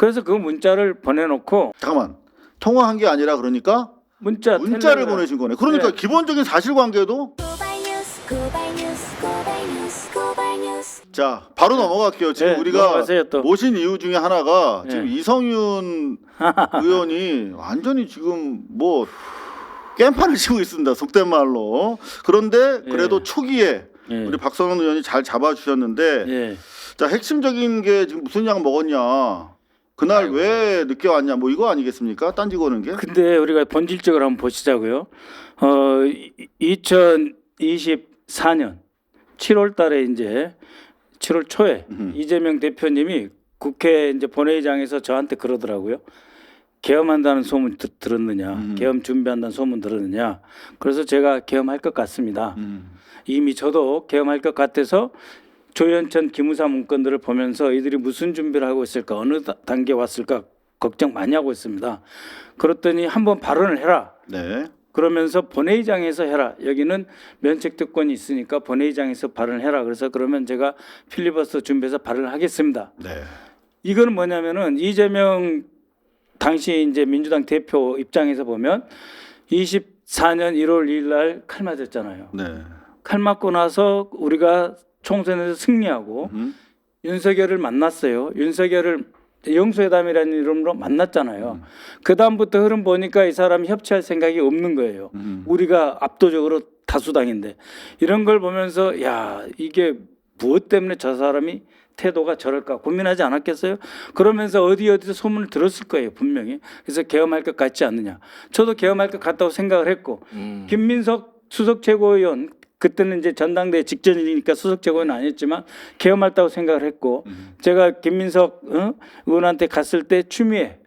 그래서 그 문자를 보내놓고 잠깐만. 통화한 게 아니라 그러니까 문자를 텔레그램. 보내신 거네. 그러니까 네. 기본적인 사실관계도 자 바로 넘어갈게요. 지금 네, 우리가 넘어가세요, 또. 모신 이유 중에 하나가 네. 지금 이성윤 의원이 완전히 지금 뭐 깽판을 치고 있습니다. 속된 말로. 그런데 그래도 예. 초기에 예. 우리 박선원 의원이 잘 잡아주셨는데 예. 자 핵심적인 게 지금 무슨 약 먹었냐. 그날 아이고. 왜 늦게 왔냐. 뭐 이거 아니겠습니까? 딴지고 오는 게. 근데 우리가 본질적으로 한번 보시자고요. 2024년 7월 달에 이제 7월 초에 이재명 대표님이 국회 이제 본회의장에서 저한테 그러더라고요. 계엄한다는 소문 들었느냐, 계엄 준비한다는 소문 들었느냐. 그래서 제가 계엄할 것 같습니다. 이미 저도 계엄할 것 같아서 조현천 기무사 문건들을 보면서 이들이 무슨 준비를 하고 있을까, 어느 단계 왔을까 걱정 많이 하고 있습니다. 그랬더니 한번 발언을 해라. 네. 그러면서 본회의장에서 해라. 여기는 면책특권이 있으니까 본회의장에서 발언해라. 그래서 그러면 제가 필리버스터 준비해서 발언을 하겠습니다. 네. 이거는 뭐냐면은 이재명 당시 이제 민주당 대표 입장에서 보면 24년 1월 2일 날 칼 맞았잖아요. 네. 칼 맞고 나서 우리가 총선에서 승리하고 윤석열을 만났어요. 윤석열을 영수회담이라는 이름으로 만났잖아요. 그 다음부터 흐름 보니까 이 사람이 협치할 생각이 없는 거예요. 우리가 압도적으로 다수당인데 이런 걸 보면서 야 이게 무엇 때문에 저 사람이 태도가 저럴까 고민하지 않았겠어요? 그러면서 어디서 소문을 들었을 거예요 분명히. 그래서 계엄할 것 같지 않느냐. 저도 계엄할 것 같다고 생각을 했고 김민석 수석 최고위원 그때는 이제 전당대회 직전이니까 수석 최고위원은 아니었지만 계엄할다고 생각을 했고 제가 김민석 의원한테 갔을 때 추미애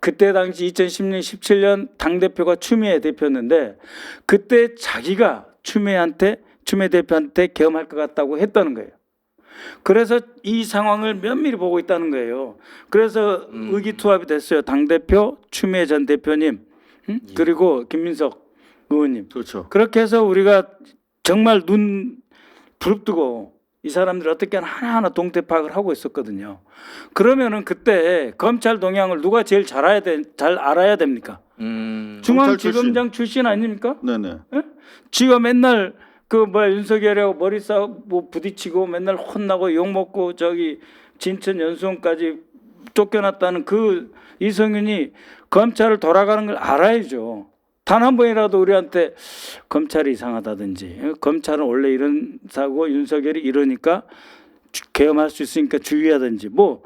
그때 당시 2010년 17년 당대표가 추미애 대표였는데 그때 자기가 추미애 대표한테 계엄할 것 같다고 했다는 거예요. 그래서 이 상황을 면밀히 보고 있다는 거예요. 그래서 의기투합이 됐어요. 당대표 추미애 전 대표님 그리고 김민석 의원님. 그렇죠. 그렇게 해서 우리가 정말 눈 부릅뜨고 이 사람들이 어떻게 하나하나 동태 파악을 하고 있었거든요. 그러면은 그때 검찰 동향을 누가 제일 잘 알아야 됩니까? 중앙지검장 출신 아닙니까? 네네. 예? 지가 맨날 그 윤석열하고 머리 싸고 부딪히고 맨날 혼나고 욕 먹고 저기 진천 연수원까지 쫓겨났다는 그 이성윤이 검찰을 돌아가는 걸 알아야죠. 단 한 번이라도 우리한테 검찰이 이상하다든지 검찰은 원래 이런 사고 윤석열이 이러니까 계엄할 수 있으니까 주의하든지 뭐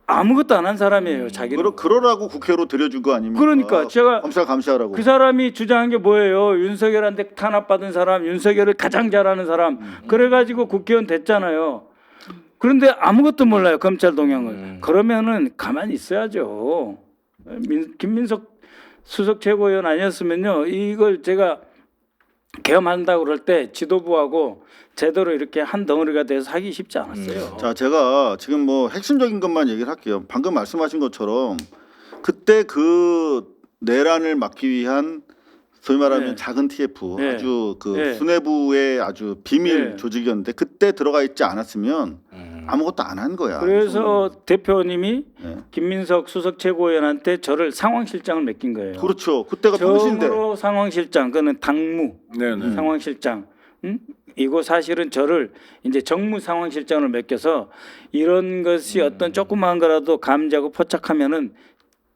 아무것도 안 한 사람이에요. 자기는. 그러라고 국회로 들여준 거 아닙니까? 그러니까 제가 검찰 감시하라고. 그 사람이 주장한 게 뭐예요? 윤석열한테 탄압받은 사람, 윤석열을 가장 잘하는 사람. 그래가지고 국회의원 됐잖아요. 그런데 아무것도 몰라요. 검찰 동향을. 그러면은 가만히 있어야죠. 김민석 수석 최고위원 아니었으면요. 이걸 제가 계엄한다고 그럴 때 지도부하고 제대로 이렇게 한 덩어리가 돼서 하기 쉽지 않았어요. 자, 제가 지금 뭐 핵심적인 것만 얘기를 할게요. 방금 말씀하신 것처럼 그때 그 내란을 막기 위한 소위 말하면 네. 작은 TF 네. 아주 그 네. 수뇌부의 아주 비밀 네. 조직이었는데 그때 들어가 있지 않았으면 아무것도 안 한 거야. 그래서 대표님이 네. 김민석 수석 최고위원한테 저를 상황실장을 맡긴 거예요. 그렇죠. 그때가 평시인데. 정으로 상황실장, 그는 당무 네네. 상황실장. 이거 사실은 저를 이제 정무 상황실장으로 맡겨서 이런 것이 어떤 조그마한 거라도 감지하고 포착하면은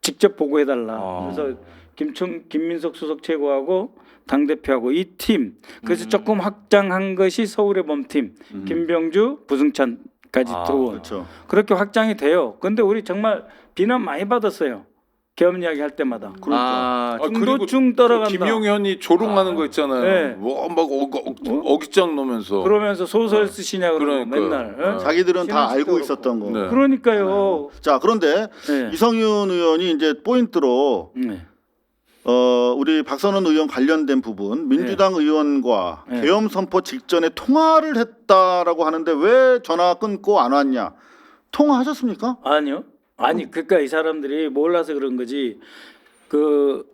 직접 보고해달라. 그래서 김민석 수석 최고하고 당 대표하고 이 팀. 그래서 조금 확장한 것이 서울의 범팀, 김병주, 부승찬까지 들어온. 그렇죠. 그렇게 확장이 돼요. 근데 우리 정말 비난 많이 받았어요. 계엄 이야기 할 때마다. 중도중 떨어간다. 김용현이 조롱하는 거 있잖아요. 네. 뭐막 어깃장 놓으면서. 그러면서 소설 쓰시냐고 그러고 그러니까. 맨날. 어? 자기들은 다 신은 알고 시끄럽고. 있었던 거. 네. 그러니까요. 자, 그런데 네. 이성윤 의원이 이제 포인트로 네. 우리 박선원 의원 관련된 부분 민주당 의원과 네. 계엄 선포 직전에 통화를 했다라고 하는데 왜 전화 끊고 안 왔냐? 통화하셨습니까? 아니요. 아니 그러니까 이 사람들이 몰라서 그런 거지. 그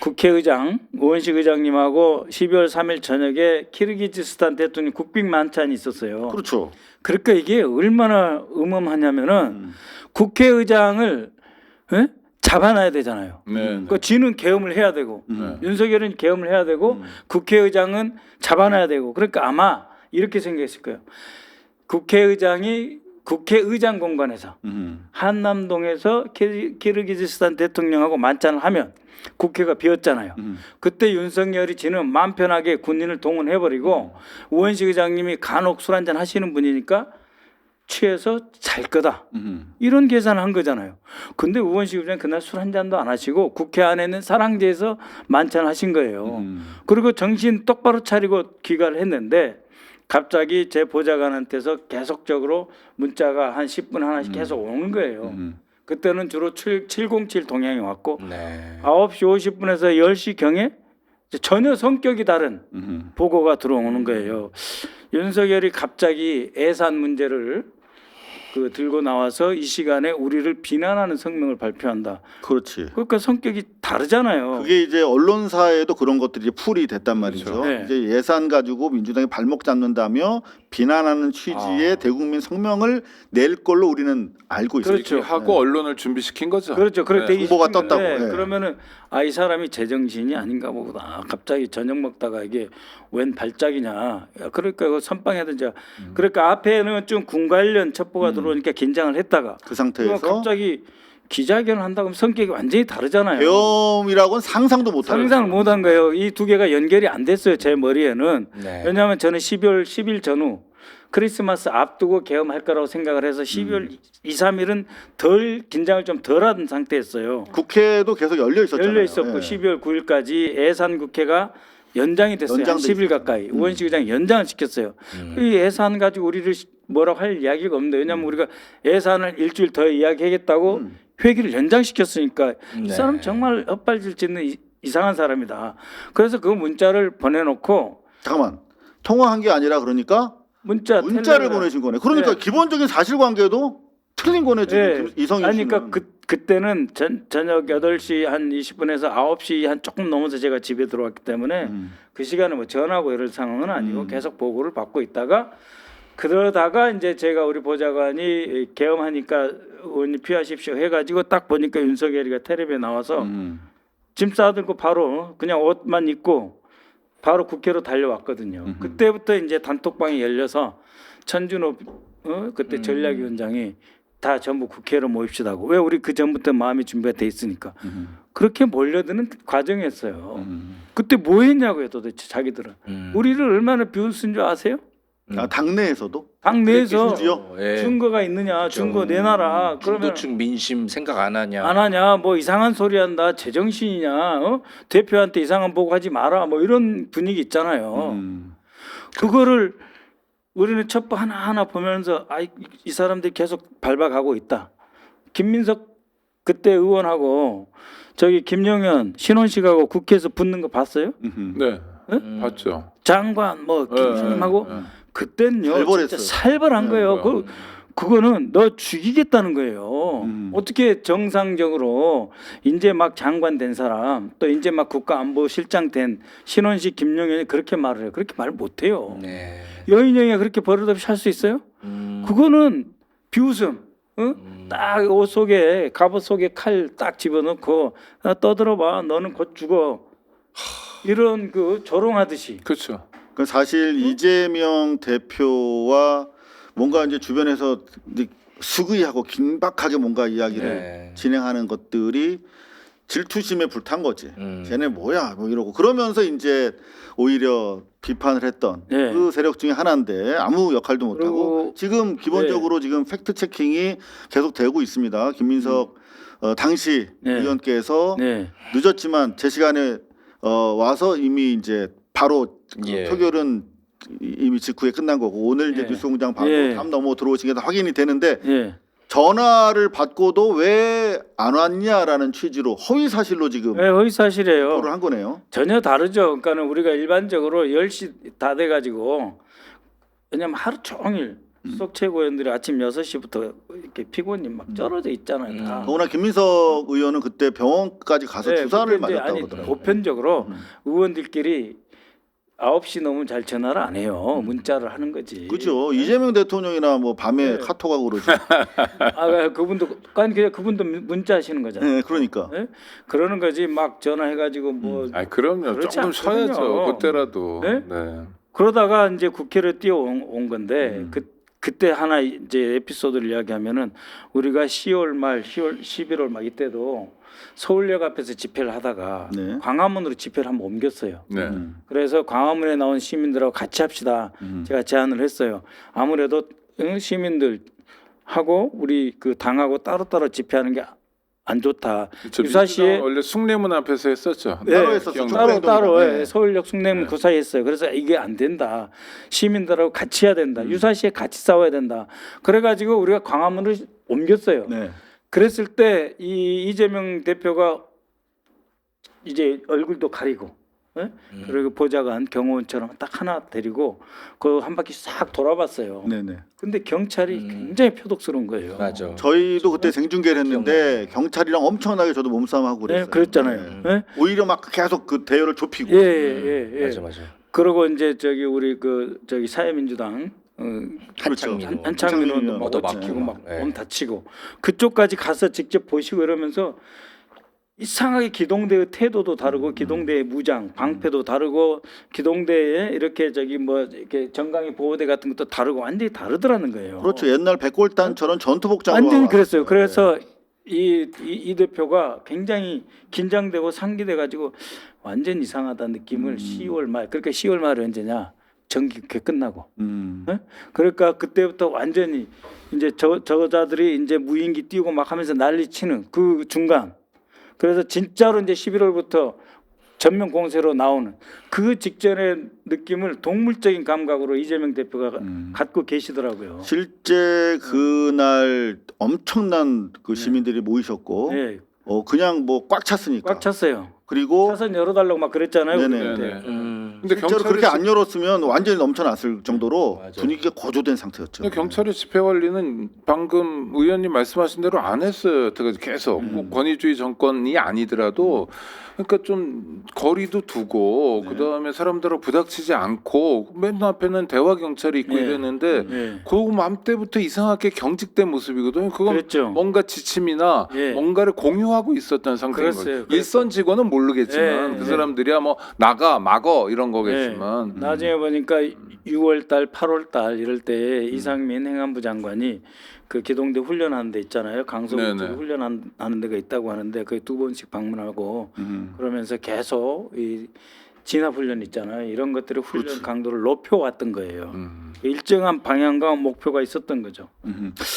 국회의장 우원식 의장님하고 12월 3일 저녁에 키르기즈스탄 대통령 국빈 만찬이 있었어요. 그렇죠. 그러니까 이게 얼마나 음험하냐면은 국회의장을 잡아놔야 되잖아요. 네. 그 쥐는 계엄을 해야 되고 윤석열은 계엄을 해야 되고 국회의장은 잡아놔야 되고 그러니까 아마 이렇게 생겼을 거예요. 국회의장이 국회의장 공간에서 한남동에서 키르기즈스탄 대통령하고 만찬을 하면 국회가 비었잖아요. 그때 윤석열이 지는 마음 편하게 군인을 동원해버리고 우원식 의장님이 간혹 술 한잔 하시는 분이니까 취해서 잘 거다. 이런 계산을 한 거잖아요. 근데 우원식 의장 그날 술 한 잔도 안 하시고 국회 안에는 사랑제에서 만찬하신 거예요. 그리고 정신 똑바로 차리고 귀가를 했는데 갑자기 제 보좌관한테서 계속적으로 문자가 한 10분 하나씩 계속 오는 거예요. 그때는 주로 707 동향이 왔고 네. 9시 50분에서 10시경에 전혀 성격이 다른 보고가 들어오는 거예요. 윤석열이 갑자기 예산 문제를 들고 나와서 이 시간에 우리를 비난하는 성명을 발표한다. 그렇지. 그러니까 성격이 다르잖아요. 그게 이제 언론사에도 그런 것들이 이제 풀이 됐단 말이죠. 그렇죠. 네. 이제 예산 가지고 민주당이 발목 잡는다며 비난하는 취지의 대국민 성명을 낼 걸로 우리는 알고 있어요. 그렇죠. 이렇게 하고 언론을 준비시킨 거죠. 그렇죠. 그렇게 네. 후보가 떴다고. 네. 그러면은 이 사람이 제정신이 아닌가 보구나. 갑자기 저녁 먹다가 이게 웬 발작이냐. 야, 그러니까 그 선빵하든지. 그러니까 앞에는 좀 군 관련 첩보가 들어오니까 긴장을 했다가 그 상태에서 갑자기 기자회견을 한다고 하면 성격이 완전히 다르잖아요. 계엄이라고는 상상도 못하는. 상상을 못한 거예요. 이 두 개가 연결이 안 됐어요. 제 머리에는. 네. 왜냐하면 저는 12월 10일 전후 크리스마스 앞두고 계엄할 거라고 생각을 해서 12월 2, 3일은 덜 긴장을 좀 덜한 상태였어요. 국회도 계속 열려 있었잖아요. 열려 있었고 예. 12월 9일까지 예산 국회가 연장이 됐어요. 한 연장돼 10일 가까이. 우원식 의장이 연장을 시켰어요. 이 예산 가지고 우리를 뭐라고 할 이야기가 없는데 왜냐하면 우리가 예산을 일주일 더 이야기하겠다고 회기를 연장시켰으니까 이 네. 사람 정말 엇발질 짓는 이상한 사람이다. 그래서 그 문자를 보내놓고 잠깐만. 통화한 게 아니라 그러니까 문자를 문자를 보내신 거네. 그러니까 네. 기본적인 사실관계도 틀린 거네 지금 네. 이성윤 아니 씨는. 그러니까 그때는 저녁 8시 한 20분에서 9시 한 조금 넘어서 제가 집에 들어왔기 때문에 그 시간에 뭐 전화하고 이럴 상황은 아니고 계속 보고를 받고 있다가 그러다가 이제 제가 우리 보좌관이 계엄하니까 의원님 피하십시오 해가지고 딱 보니까 윤석열이가 텔레비에 나와서 짐 싸들고 바로 그냥 옷만 입고 바로 국회로 달려왔거든요. 그때부터 이제 단톡방이 열려서 천준호 그때 전략위원장이 다 전부 국회로 모입시다고. 왜 우리 그 전부터 마음이 준비가 돼 있으니까. 그렇게 몰려드는 과정이었어요. 그때 뭐 했냐고요 도대체 자기들은. 우리를 얼마나 비웃은 줄 아세요? 아, 당내에서도 당내에서 심지어? 예. 증거가 있느냐 증거 내놔라. 그러면 중도층 민심 생각 안 하냐? 안 하냐 뭐 이상한 소리 한다 제정신이냐 대표한테 이상한 보고하지 마라 뭐 이런 분위기 있잖아요. 그거를 우리는 첩보 하나하나 보면서 이 사람들이 계속 밟아가고 있다. 김민석 그때 의원하고 저기 김영현 신원식하고 국회에서 붙는 거 봤어요? 네. 봤죠. 장관 뭐 김영하고 그때는요 살벌했어요. 진짜 살벌한 거예요. 그거는 너 죽이겠다는 거예요. 어떻게 정상적으로 이제 막 장관 된 사람 또 이제 막 국가안보실장 된 신원식 김용현이 그렇게 말을 해요. 그렇게 말 못해요. 네. 여인영이 그렇게 버릇없이 할 수 있어요? 그거는 비웃음. 딱 옷 속에 갑옷 속에 칼 딱 집어넣고 떠들어봐. 너는 곧 죽어. 이런 그 조롱하듯이. 그렇죠. 그 사실 이재명 대표와 뭔가 이제 주변에서 이제 수그이하고 긴박하게 뭔가 이야기를 네. 진행하는 것들이 질투심에 불탄 거지. 쟤네 뭐야 뭐 이러고 그러면서 이제 오히려 비판을 했던 네. 그 세력 중에 하나인데 아무 역할도 못하고 그리고 지금 기본적으로 지금 팩트 체킹이 계속 되고 있습니다. 김민석 당시 네. 의원께서 네. 늦었지만 제 시간에 와서 이미 이제 바로 예. 표결은 이미 직후에 끝난 거고 오늘 이제 예. 뉴스공장 바로 예. 다음 넘어 들어오신 게 확인이 되는데 예. 전화를 받고도 왜 안 왔냐라는 취지로 허위 사실로 지금 네, 허위 사실이에요. 보도를 한 거네요. 전혀 다르죠. 그러니까는 우리가 일반적으로 10시 다 돼가지고 왜냐면 하루 종일 수석 최고위원들이 아침 6시부터 이렇게 피곤이 막 쩔어져 있잖아요. 다. 더구나 김민석 의원은 그때 병원까지 가서 네, 주사를 그때 이제 맞았다고 아니 하더라고요. 보편적으로 의원들끼리 9시 넘으면 잘 전화를 안 해요. 문자를 하는 거지. 그죠. 이재명 대통령이나 뭐 밤에 네. 카톡하고 그러죠. 아, 그분도 아니 그냥 그분도 문자 하시는 거잖아요. 네, 그러니까. 네? 그러는 거지 막 전화해가지고 뭐 아니 그럼요. 그렇지 조금 쉬어야죠. 않거든요. 그때라도. 네? 네. 그러다가 이제 국회를 뛰어온 건데 그때 하나 이제 에피소드를 이야기하면은 우리가 10월 말 11월 막 이때도 서울역 앞에서 집회를 하다가 네. 광화문으로 집회를 한번 옮겼어요. 네. 그래서 광화문에 나온 시민들하고 같이 합시다. 제가 제안을 했어요. 아무래도 시민들 하고 우리 그 당하고 따로따로 집회하는 게 안 좋다. 저 유사시에 민주당 원래 숭례문 앞에서 했었죠. 따로 했었어. 기억나요? 따로 네. 서울역 숭례문 그 사이에 했어요. 그래서 이게 안 된다. 시민들하고 같이 해야 된다. 유사시에 같이 싸워야 된다. 그래가지고 우리가 광화문을 옮겼어요. 네. 그랬을 때 이 이재명 대표가 이제 얼굴도 가리고 예? 그리고 보좌관 경호원처럼 딱 하나 데리고 그 한 바퀴 싹 돌아봤어요. 네네. 근데 경찰이 굉장히 표독스러운 거예요. 맞아. 저희도 그때 생중계를 했는데 경찰이랑 엄청나게 저도 몸싸움하고 그랬어요. 네, 그랬잖아요. 네. 예? 오히려 막 계속 그 대열을 좁히고. 예. 맞아. 그리고 이제 저기 우리 그 저기 사회민주당 그렇죠. 한창민. 한창민 의원도 막 얻어 막히고 막히고 막 예. 몸 다치고 그쪽까지 가서 직접 보시고 이러면서 이상하게 기동대의 태도도 다르고 기동대의 무장 방패도 다르고 기동대의 이렇게 저기 뭐 이렇게 정강이 보호대 같은 것도 다르고 완전히 다르더라는 거예요. 그렇죠. 옛날 백골단처럼 전투복장으로 완전히 그랬어요. 왔어요. 그래서 이 대표가 굉장히 긴장되고 상기돼 가지고 완전 이상하다는 느낌을 10월 말 그러니까 10월 말이 언제냐 정기국회 끝나고 예? 그러니까 그때부터 완전히 이제 저자들이 이제 무인기 띄우고 막 하면서 난리치는 그 중간 그래서 진짜로 이제 11월부터 전면 공세로 나오는 그 직전의 느낌을 동물적인 감각으로 이재명 대표가 갖고 계시더라고요. 실제 그날 엄청난 그 시민들이 모이셨고 네, 그냥 뭐 꽉 찼으니까. 꽉 찼어요. 그리고 차선 열어달라고 막 그랬잖아요. 네네. 우리 그때. 네네. 음. 근데 실제로 그렇게 안 열었으면 완전히 넘쳐났을 정도로 맞아. 분위기가 고조된 상태였죠. 근데 경찰의 집회 관리는 방금 의원님 말씀하신 대로 안 했어요. 여태까지 계속 꼭 권위주의 정권이 아니더라도 그러니까 좀 거리도 두고 네. 그다음에 사람들하고 부닥치지 않고 맨 앞에는 대화 경찰이 있고 네. 이랬는데 예. 그 맘때부터 이상하게 경직된 모습이거든요. 그건 그랬죠. 뭔가 지침이나 예. 뭔가를 공유하고 있었던 상태인 그랬어요. 거예요. 그랬어요. 일선 직원은 모르겠지만 예. 그 사람들이야 뭐 나가 막어 이런 예. 거겠지만 나중에 보니까 6월달, 8월달 이럴 때 이상민 행안부 장관이 그 기동대 훈련하는 데 있잖아요. 강서구 네네. 쪽에 훈련하는 데가 있다고 하는데 거기 2번씩 방문하고 그러면서 계속 이 진압 훈련 있잖아요. 이런 것들의 훈련 강도를 높여왔던 거예요. 일정한 방향과 목표가 있었던 거죠.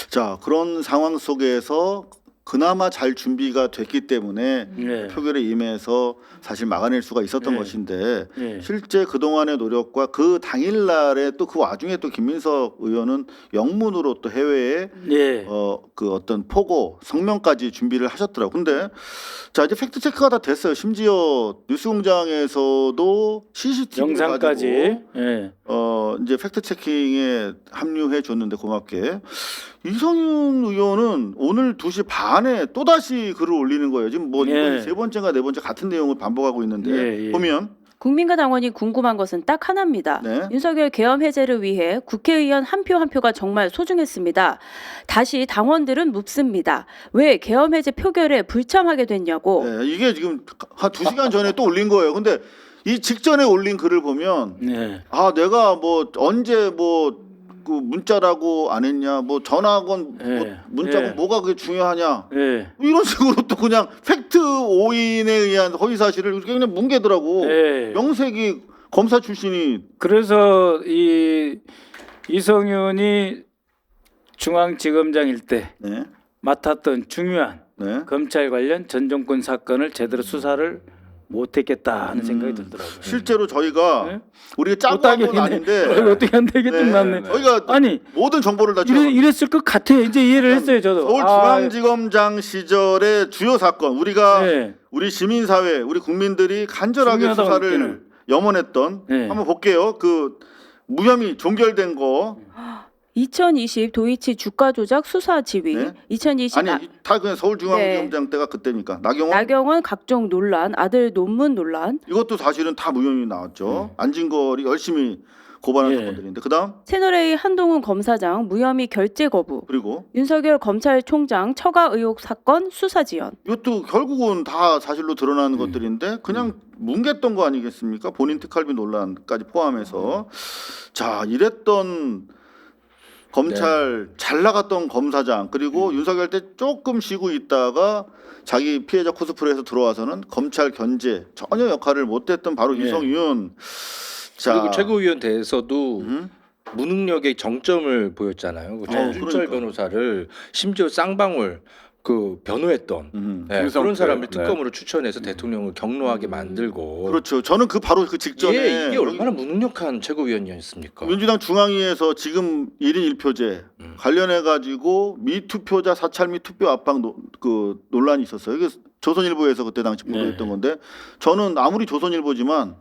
자, 그런 상황 속에서 그나마 잘 준비가 됐기 때문에 예. 표결에 임해서 사실 막아낼 수가 있었던 네. 것인데 예. 실제 그동안의 노력과 그 당일날에 또 그 와중에 또 김민석 의원은 영문으로 또 해외에 예. 그 어떤 포고 성명까지 준비를 하셨더라고요. 근데 자 이제 팩트 체크가 다 됐어요. 심지어 뉴스공장에서도 CCTV 영상까지. 가지고 예. 이제 팩트 체킹에 합류해 줬는데 고맙게 이성윤 의원은 오늘 2시 반에 또 다시 글을 올리는 거예요. 지금 뭐 예. 이번 세 번째가 네 번째 같은 내용을 반복하고 있는데 예. 보면 국민과 당원이 궁금한 것은 딱 하나입니다. 네. 윤석열 계엄 해제를 위해 국회의원 한 표 한 표가 정말 소중했습니다. 다시 당원들은 묻습니다. 왜 계엄 해제 표결에 불참하게 됐냐고. 네, 이게 지금 한 2시간 전에 또 올린 거예요. 근데 이 직전에 올린 글을 보면 예. 아 내가 뭐 언제 뭐 그 문자라고 안 했냐 뭐 전화건 뭐 예. 문자고 예. 뭐가 그게 중요하냐 예. 이런 식으로 또 그냥 팩트 오인에 의한 허위 사실을 이렇게 그냥 뭉개더라고. 예. 명색이 검사 출신이 그래서 이 이성윤이 중앙지검장일 때 네. 맡았던 중요한 네. 검찰 관련 전 정권 사건을 제대로 수사를 못했겠다 하는 생각이 들더라고요. 실제로 저희가 네? 우리가 짜고 한 건 아닌데 어떻게 안 되게 좀 났네. 저희가 아니 모든 정보를 다 이랬을 것 같아. 이제 이해를 했어요. 저도. 서울중앙지검장 시절의 주요 사건 우리가 네. 우리 시민사회 우리 국민들이 간절하게 중요하다고 수사를 느끼는. 염원했던 네. 한번 볼게요. 그 무혐의 종결된 거 2020 도이치 주가 조작 수사 지휘, 네? 2020 아니 다 그냥 서울중앙지검장 때가 그때니까 나경원 각종 논란, 아들 논문 논란, 이것도 사실은 다 무혐의 나왔죠. 안진걸이 열심히 고발한 예. 사건들인데 그다음 채널A 한동훈 검사장 무혐의 결재 거부, 그리고 윤석열 검찰총장 처가 의혹 사건 수사 지연. 이것도 결국은 다 사실로 드러나는 것들인데 그냥 뭉갰던 거 아니겠습니까? 본인 특활비 논란까지 포함해서 자 이랬던 검찰 잘 나갔던 검사장 그리고 윤석열 때 조금 쉬고 있다가 자기 피해자 코스프레에서 들어와서는 검찰 견제 전혀 역할을 못했던 바로 예. 유성윤. 자 그리고 최고위원 대에서도 음? 무능력의 정점을 보였잖아요. 그 정준철 그러니까. 변호사를 심지어 쌍방울 그 변호했던 네, 김성태. 그런 사람을 네. 특검으로 추천해서 대통령을 경로하게 만들고 그렇죠. 저는 바로 그 직전에 이게 얼마나 무능력한 최고위원이었습니까? 민주당 중앙위에서 지금 1인 1표제 관련해 가지고 미투표자 사찰 및 투표 압박 그 논란이 있었어요. 이게 조선일보에서 그때 당시 보도했던 건데 저는 아무리 조선일보지만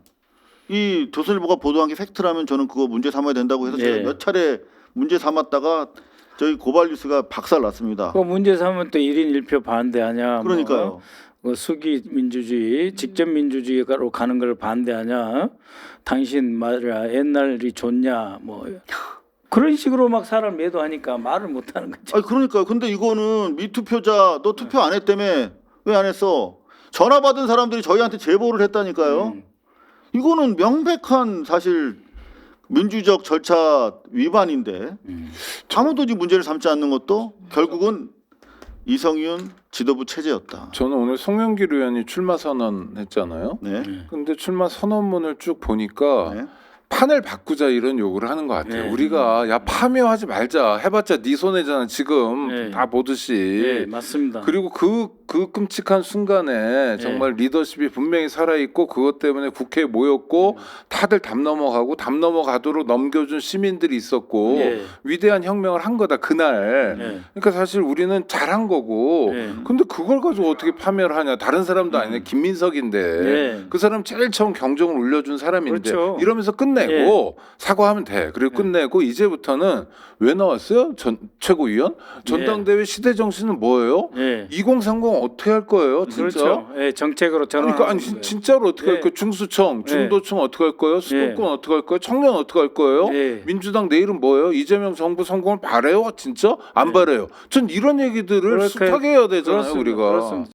이 조선일보가 보도한 게 팩트라면 저는 그거 문제 삼아야 된다고 해서 제가 몇 차례 문제 삼았다가 저희 고발뉴스가 박살났습니다. 그 문제 삼으면 또 1인 1표 반대하냐. 그러니까요. 뭐 수기 민주주의, 직접 민주주의로 가는 걸 반대하냐. 당신 말이야 옛날이 좋냐. 뭐 그런 식으로 막 사람 매도하니까 말을 못 하는 거죠. 아니 그러니까 근데 이거는 미투표자 너 투표 안 했다며 왜 안 했어? 전화 받은 사람들이 저희한테 제보를 했다니까요. 이거는 명백한 사실 민주적 절차 위반인데 아무도 지금 문제를 삼지 않는 것도 결국은 이성윤 지도부 체제였다. 저는 오늘 송영길 의원이 출마 선언했잖아요. 네. 근데 출마 선언문을 쭉 보니까 네. 판을 바꾸자 이런 요구를 하는 것 같아요. 네. 우리가 야 파묘하지 말자 해봤자 네 손해잖아 지금 네. 다 보듯이. 예, 맞습니다. 그리고 그 끔찍한 순간에 정말 리더십이 분명히 살아있고 그것 때문에 국회에 모였고 다들 담 넘어가도록 넘겨준 시민들이 있었고 예. 위대한 혁명을 한 거다 그날. 예. 그러니까 사실 우리는 잘한 거고 예. 근데 그걸 가지고 어떻게 파멸을 하냐. 다른 사람도 아니네. 김민석인데 예. 그 사람 제일 처음 경종을 울려준 사람인데 그렇죠. 이러면서 끝내고 사과하면 돼. 그리고 끝내고 이제부터는 왜 나왔어요? 최고위원? 전당대회 시대 정신은 뭐예요? 예. 2030 어떻게 할 거예요? 진짜? 그렇죠. 예, 정책으로 전환. 그러니까 아니 진짜로 어떻게 할 예. 거예요? 중수청, 중도청 어떻게 할 거예요? 수도권 예. 어떻게 할 거예요? 청년 어떻게 할 거예요? 예. 민주당 내일은 뭐예요? 이재명 정부 성공을 바래요? 진짜? 안 바래요. 전 이런 얘기들을 그렇게- 숱하게 해야 되잖아요, 그렇습니다. 우리가. 그렇습니다.